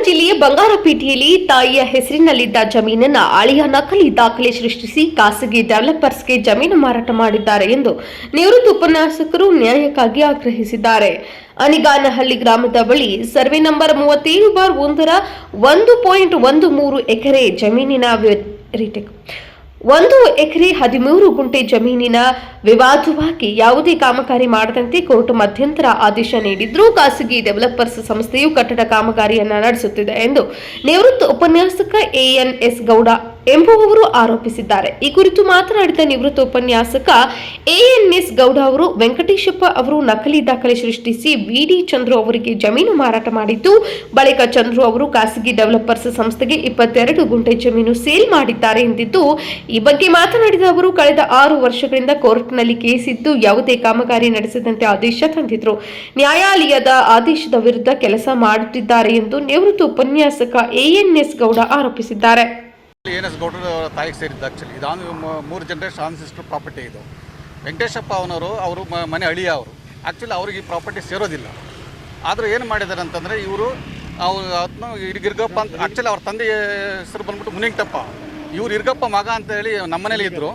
ಜಿಲ್ಲೆಯ ಬಂಗಾರಪೇಟೆಯಲ್ಲಿ ತಾಯಿಯ ಹೆಸರಿನಲ್ಲಿದ್ದ ಜಮೀನನ್ನ ಅಳಿಯ ನಕಲಿ ದಾಖಲೆ ಸೃಷ್ಟಿಸಿ ಖಾಸಗಿ ಡೆವಲಪರ್ಸ್ಗೆ ಜಮೀನು ಮಾರಾಟ ಮಾಡಿದ್ದಾರೆ ಎಂದು ನಿವೃತ್ತ ಉಪನ್ಯಾಸಕರು ನ್ಯಾಯಕ್ಕಾಗಿ ಆಗ್ರಹಿಸಿದ್ದಾರೆ. ಅನಿಗಾನಹಳ್ಳಿ ಗ್ರಾಮದ ಬಳಿ ಸರ್ವೆ ನಂಬರ್ 37/1ರ 1.13 ಎಕರೆ ಜಮೀನಿನ 1 ಎಕರೆ 13 ಗುಂಟೆ ಜಮೀನಿನ ವಿವಾದವಾಗಿ ಯಾವುದೇ ಕಾಮಗಾರಿ ಮಾಡದಂತೆ ಕೋರ್ಟ್ ಮಧ್ಯಂತರ ಆದೇಶ ನೀಡಿದ್ರೂ ಖಾಸಗಿ ಡೆವಲಪರ್ಸ್ ಸಂಸ್ಥೆಯು ಕಟ್ಟಡ ಕಾಮಗಾರಿಯನ್ನು ನಡೆಸುತ್ತಿದೆ ಎಂದು ನಿವೃತ್ತ ಉಪನ್ಯಾಸಕ ಎಎನ್ಎಸ್ ಗೌಡ ಎಂಬುವವರು ಆರೋಪಿಸಿದ್ದಾರೆ. ಈ ಕುರಿತು ಮಾತನಾಡಿದ ನಿವೃತ್ತ ಉಪನ್ಯಾಸಕ ಎಎನ್ಎಸ್ ಗೌಡ ಅವರು, ವೆಂಕಟೇಶಪ್ಪ ಅವರು ನಕಲಿ ದಾಖಲೆ ಸೃಷ್ಟಿಸಿ ವಿಡಿ ಚಂದ್ರು ಅವರಿಗೆ ಜಮೀನು ಮಾರಾಟ ಮಾಡಿದ್ದು, ಬಳಿಕ ಚಂದ್ರು ಅವರು ಖಾಸಗಿ ಡೆವಲಪರ್ಸ್ ಸಂಸ್ಥೆಗೆ 22 ಗುಂಟೆ ಜಮೀನು ಸೇಲ್ ಮಾಡಿದ್ದಾರೆ ಎಂದಿದ್ದು, ಈ ಬಗ್ಗೆ ಮಾತನಾಡಿದ ಅವರು, ಕಳೆದ 6 ವರ್ಷಗಳಿಂದ ಕೋರ್ಟ್ನಲ್ಲಿ ಕೇಸ್ ಇದ್ದು ಯಾವುದೇ ಕಾಮಗಾರಿ ನಡೆಸದಂತೆ ಆದೇಶ ತಂದಿದ್ರು. ನ್ಯಾಯಾಲಯದ ಆದೇಶದ ವಿರುದ್ಧ ಕೆಲಸ ಮಾಡುತ್ತಿದ್ದಾರೆ ಎಂದು ನಿವೃತ್ತ ಉಪನ್ಯಾಸಕ ಎಎನ್ಎಸ್ ಗೌಡ ಆರೋಪಿಸಿದ್ದಾರೆ. ಎನ್ ಎಸ್ ಗೌಡರ ತಾಯಿಗೆ ಸೇರಿದ್ದು. ಆ್ಯಕ್ಚುಲಿ ಇದಾನು 3 ಜನರೇಷನ್ ಆನ್ಸಿಸ್ಟರ್ ಪ್ರಾಪರ್ಟಿ ಇದು. ವೆಂಕಟೇಶಪ್ಪ ಅವರು ಮನೆ ಅಳಿಯ ಅವರು. ಆ್ಯಕ್ಚುಲಿ ಅವ್ರಿಗೆ ಈ ಪ್ರಾಪರ್ಟಿ ಸೇರೋದಿಲ್ಲ. ಆದರೂ ಏನು ಮಾಡಿದ್ದಾರೆ ಅಂತಂದರೆ ಇವರು ಅದನ್ನ ಇರ್ಗಪ್ಪ ಅಂತ, ಆ್ಯಕ್ಚುಲಿ ಅವ್ರ ತಂದೆ ಹೆಸರು ಬಂದ್ಬಿಟ್ಟು ಮುನಿಂಗಪ್ಪ. ಇವ್ರು ಇರ್ಗಪ್ಪ ಮಗ ಅಂತೇಳಿ ನಮ್ಮ ಮನೇಲಿ ಇದ್ದರು,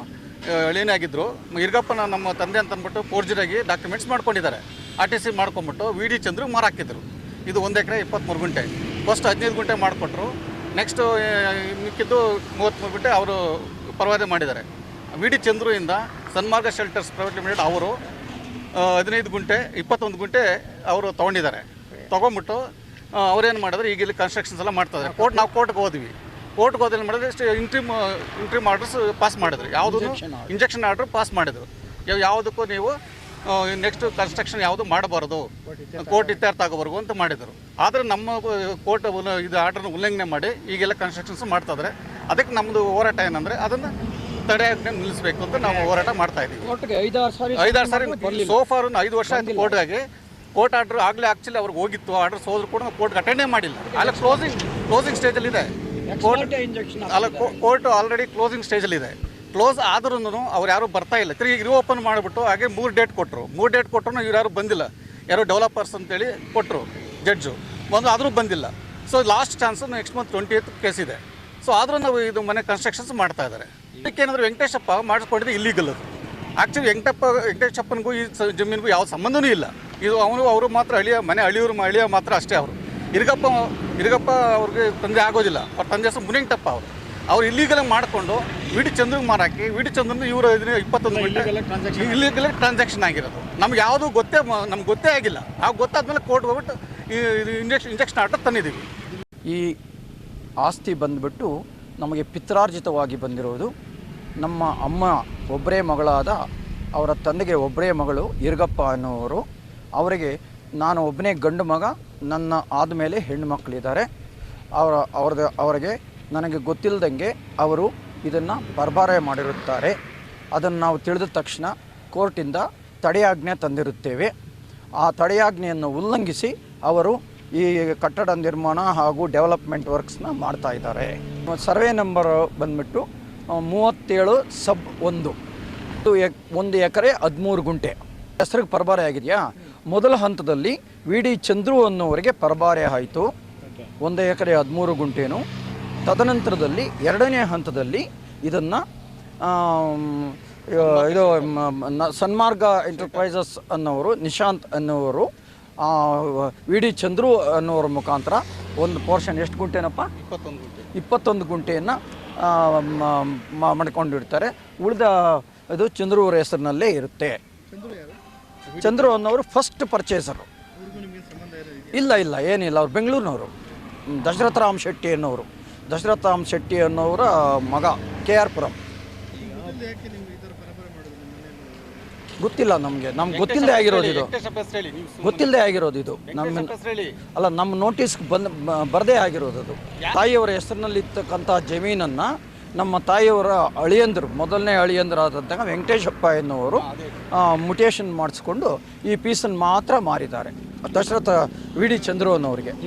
ಅಳಿಯನೇ ಆಗಿದ್ದರು. ಇರ್ಗಪ್ಪನ ನಮ್ಮ ತಂದೆ ಅಂತ ಅಂದ್ಬಿಟ್ಟು ಫೋರ್ಜರಾಗಿ ಡಾಕ್ಯುಮೆಂಟ್ಸ್ ಮಾಡ್ಕೊಂಡಿದ್ದಾರೆ. RTC ಮಾಡ್ಕೊಂಬಿಟ್ಟು ವಿಡಿ ಚಂದ್ರು ಮಾರಾಕಿದ್ರು. ಇದು 1 ಎಕರೆ 23 ಗುಂಟೆ. ಫಸ್ಟ್ 15 ಗುಂಟೆ ಮಾಡಿಕೊಟ್ರು. ನೆಕ್ಸ್ಟು ಮಿಕ್ಕಿದ್ದು 33 ಗುಂಟೆ ಅವರು ಪರವಾದೆ ಮಾಡಿದ್ದಾರೆ. ವಿಡಿ ಚಂದ್ರುಯಿಂದ ಸನ್ಮಾರ್ಗ ಶೆಲ್ಟರ್ಸ್ ಪ್ರೈವೇಟ್ ಲಿಮಿಟೆಡ್ ಅವರು 15 ಗುಂಟೆ 21 ಗುಂಟೆ ಅವರು ತೊಗೊಂಡಿದ್ದಾರೆ. ತೊಗೊಂಬಿಟ್ಟು ಅವ್ರೇನು ಮಾಡಿದ್ರೆ ಈಗ ಇಲ್ಲಿ ಕನ್ಸ್ಟ್ರಕ್ಷನ್ಸ್ ಎಲ್ಲ ಮಾಡ್ತಾಯಿದ್ದಾರೆ. ನಾವು ಕೋರ್ಟ್ಗೆ ಹೋದ್ವಿ. ಕೋರ್ಟ್ಗೆ ಹೋದಲ್ಲಿ ಮಾಡಿದ್ರೆ ಇಂಟ್ರಿಮ್ ಆರ್ಡರ್ಸ್ ಪಾಸ್ ಮಾಡಿದ್ರು. ಯಾವುದೂ ಇಂಜೆಕ್ಷನ್ ಆರ್ಡ್ರ್ ಪಾಸ್ ಮಾಡಿದರು. ಯಾವುದಕ್ಕೂ ನೀವು ನೆಕ್ಸ್ಟ್ ಕನ್ಸ್ಟ್ರಕ್ಷನ್ ಯಾವುದು ಮಾಡಬಾರ್ದು, ಕೋರ್ಟ್ ಇತ್ಯರ್ಥ ಆಗೋವರೆಗೂ ಅಂತ ಮಾಡಿದರು. ಆದರೆ ನಮ್ಮ ಕೋರ್ಟ್ ಇದು ಆರ್ಡರ್ನ ಉಲ್ಲಂಘನೆ ಮಾಡಿ ಈಗೆಲ್ಲ ಕನ್ಸ್ಟ್ರಕ್ಷನ್ಸ್ ಮಾಡ್ತಾಯಿದ್ದಾರೆ. ಅದಕ್ಕೆ ನಮ್ಮದು ಹೋರಾಟ ಏನಂದರೆ ಅದನ್ನು ತಡೆಯಾಜ್ಞೆ ನಿಲ್ಲಿಸಬೇಕು ಅಂತ ನಾವು ಹೋರಾಟ ಮಾಡ್ತಾ ಇದ್ದೀವಿ. 5-6 ಸಾರಿ ಸೋಫಾರು 5 ವರ್ಷ ಆಯಿತು ಕೋರ್ಟ್ಗಾಗಿ. ಕೋರ್ಟ್ ಆರ್ಡ್ರ್ ಆಗಲೇ ಆ್ಯಕ್ಚುಲಿ ಅವ್ರಿಗೆ ಹೋಗಿತ್ತು. ಆರ್ಡರ್ಸ್ ಹೋದ್ರು ಕೂಡ ನಾವು ಕೋರ್ಟ್ಗೆ ಅಟೆಂಡೇ ಮಾಡಿಲ್ಲ. ಅಲ್ಲ ಕ್ಲೋಸಿಂಗ್ ಸ್ಟೇಜಲ್ಲಿದೆ ಕೋರ್ಟ್ ಆಲ್ರೆಡಿ ಕ್ಲೋಸಿಂಗ್ ಸ್ಟೇಜಲ್ಲಿದೆ. ಕ್ಲೋಸ್ ಆದ್ರೂ ಅವ್ರು ಯಾರು ಬರ್ತಾ ಇಲ್ಲ. ತಿರುಗಿ ರಿಓಪನ್ ಮಾಡಿಬಿಟ್ಟು ಹಾಗೆ 3 ಡೇಟ್ ಕೊಟ್ಟರು. 3 ಡೇಟ್ ಕೊಟ್ಟರು ಇವ್ರು ಯಾರು ಬಂದಿಲ್ಲ. ಯಾರೋ ಡೆವಲಪರ್ಸ್ ಅಂತೇಳಿ ಕೊಟ್ಟರು ಜಡ್ಜು, ಆದರೂ ಬಂದಿಲ್ಲ. So last chance next month 20th case ಇದೆ. ಸೊ ಆದರೂ ನಾವು ಇದು ಮನೆ ಕನ್ಸ್ಟ್ರಕ್ಷನ್ಸ್ ಮಾಡ್ತಾ ಇದ್ದಾರೆ. ಇದಕ್ಕೇನಾದರೂ ವೆಂಕಟೇಶಪ್ಪ ಮಾಡಿಸ್ಕೊಂಡಿದ್ದು ಇಲ್ಲೀಗಲ್ ಅದು. ಆ್ಯಕ್ಚುಲಿ ವೆಂಕಟೇಶಪ್ಪನಿಗೂ ಈ ಜಮೀನಿಗೂ ಯಾವ ಸಂಬಂಧನೂ ಇಲ್ಲ. ಇದು ಅವರು ಮಾತ್ರ ಅಳಿಯ ಮಾತ್ರ ಅಷ್ಟೇ. ಅವರು ಇರ್ಗಪ್ಪ ಅವ್ರಿಗೆ ತಂದೆ ಆಗೋದಿಲ್ಲ. ಅವ್ರ ತಂದೆ ಹೆಸರು ಮುನಿಂಗಪ್ಪ ಅವ್ರು ಇಲ್ಲಿಗಲಾಗಿ ಮಾಡಿಕೊಂಡು ವಿಡಿ ಚಂದ್ರಿಗೆ ಮಾರಾಕಿ, ವಿಡಿ ಚಂದ್ರನ ಇವರು 21 ಗಂಟೆ ಇಲ್ಲಿಗಲ್ ಟ್ರಾನ್ಸಾಕ್ಷನ್ ಆಗಿರೋದು. ನಮ್ಗೆ ಯಾವುದೂ ನಮ್ಗೆ ಗೊತ್ತೇ ಆಗಿಲ್ಲ. ಆಗ ಗೊತ್ತಾದ್ಮೇಲೆ ಕೋರ್ಟ್ ಹೋಗ್ಬಿಟ್ಟು ಇಂಜೆಕ್ಷನ್ ಆರ್ಡರ್ ತಂದಿದ್ದೀವಿ. ಈ ಆಸ್ತಿ ಬಂದುಬಿಟ್ಟು ನಮಗೆ ಪಿತ್ರಾರ್ಜಿತವಾಗಿ ಬಂದಿರೋದು. ನಮ್ಮ ಅಮ್ಮ ಒಬ್ಬರೇ ಮಗಳಾದ ಅವರ ತಂದೆಗೆ ಒಬ್ಬರೇ ಮಗಳು ಇರ್ಗಪ್ಪ ಅನ್ನೋರು. ಅವರಿಗೆ ನಾನು ಒಬ್ಬನೇ ಗಂಡು ಮಗ, ನನ್ನ ಆದಮೇಲೆ ಹೆಣ್ಣು ಮಕ್ಕಳಿದ್ದಾರೆ. ಅವರಿಗೆ ನನಗೆ ಗೊತ್ತಿಲ್ಲದಂಗೆ ಅವರು ಇದನ್ನು ಪರಭಾರೆ ಮಾಡಿರುತ್ತಾರೆ. ಅದನ್ನು ನಾವು ತಿಳಿದ ತಕ್ಷಣ ಕೋರ್ಟಿಂದ ತಡೆಯಾಜ್ಞೆ ತಂದಿರುತ್ತೇವೆ. ಆ ತಡೆಯಾಜ್ಞೆಯನ್ನು ಉಲ್ಲಂಘಿಸಿ ಅವರು ಈ ಕಟ್ಟಡ ನಿರ್ಮಾಣ ಹಾಗೂ ಡೆವಲಪ್ಮೆಂಟ್ ವರ್ಕ್ಸ್ನ ಮಾಡ್ತಾ ಇದ್ದಾರೆ. ಸರ್ವೆ ನಂಬರ್ ಬಂದ್ಬಿಟ್ಟು 37/1 1 ಎಕರೆ 13 ಗುಂಟೆ ಹೆಸರಿಗೆ ಪರಭಾರೆ ಆಗಿದೆಯಾ. ಮೊದಲ ಹಂತದಲ್ಲಿ ವಿಡಿ ಚಂದ್ರು ಅನ್ನೋವರಿಗೆ ಪರಭಾರೆ ಆಯಿತು 1 ಎಕರೆ 13 ಗುಂಟೆನು. ತದನಂತರದಲ್ಲಿ 2ನೇ ಹಂತದಲ್ಲಿ ಇದನ್ನು ಇದು ಸನ್ಮಾರ್ಗ ಎಂಟರ್ಪ್ರೈಸಸ್ ಅನ್ನೋರು, ನಿಶಾಂತ್ ಅನ್ನೋರು ವಿಡಿ ಚಂದ್ರು ಅನ್ನೋರ ಮುಖಾಂತರ ಒಂದು ಪೋರ್ಷನ್ ಎಷ್ಟು ಗುಂಟೆನಪ್ಪ 21 ಗುಂಟೆಯನ್ನು ಮಾಡ್ಕೊಂಡಿರ್ತಾರೆ. ಉಳಿದ ಇದು ಚಂದ್ರು ಅವರ ಹೆಸರಿನಲ್ಲೇ ಇರುತ್ತೆ. ಚಂದ್ರು ಅನ್ನೋರು ಫಸ್ಟ್ ಪರ್ಚೇಸರು. ಇಲ್ಲ ಏನಿಲ್ಲ, ಅವ್ರು ಬೆಂಗಳೂರಿನವರು. ದಶರಥ ರಾಮ್ ಶೆಟ್ಟಿ ಅನ್ನೋರ ಮಗ KR ಪುರಂ. ಗೊತ್ತಿಲ್ಲ ನಮಗೆ ಗೊತ್ತಿಲ್ಲದೆ ಆಗಿರೋದು ಇದು ನಮ್ಮ ನೋಟಿಸ್ಗೆ ಬರದೇ ಆಗಿರೋದು. ಅದು ತಾಯಿಯವರ ಹೆಸರಿನಲ್ಲಿರ್ತಕ್ಕಂಥ ಜಮೀನನ್ನು ನಮ್ಮ ತಾಯಿಯವರ ಅಳಿಯಂದರು, ಮೊದಲನೇ ಅಳಿಯಂದರಾದಂತಹ ವೆಂಕಟೇಶಪ್ಪ ಎನ್ನುವರು ಮುಟೇಷನ್ ಮಾಡಿಸ್ಕೊಂಡು ಈ ಪೀಸನ್ನು ಮಾತ್ರ ಮಾರಿದ್ದಾರೆ ದಶರಥ ವಿಡಿ ಚಂದ್ರು ಅನ್ನೋರಿಗೆ.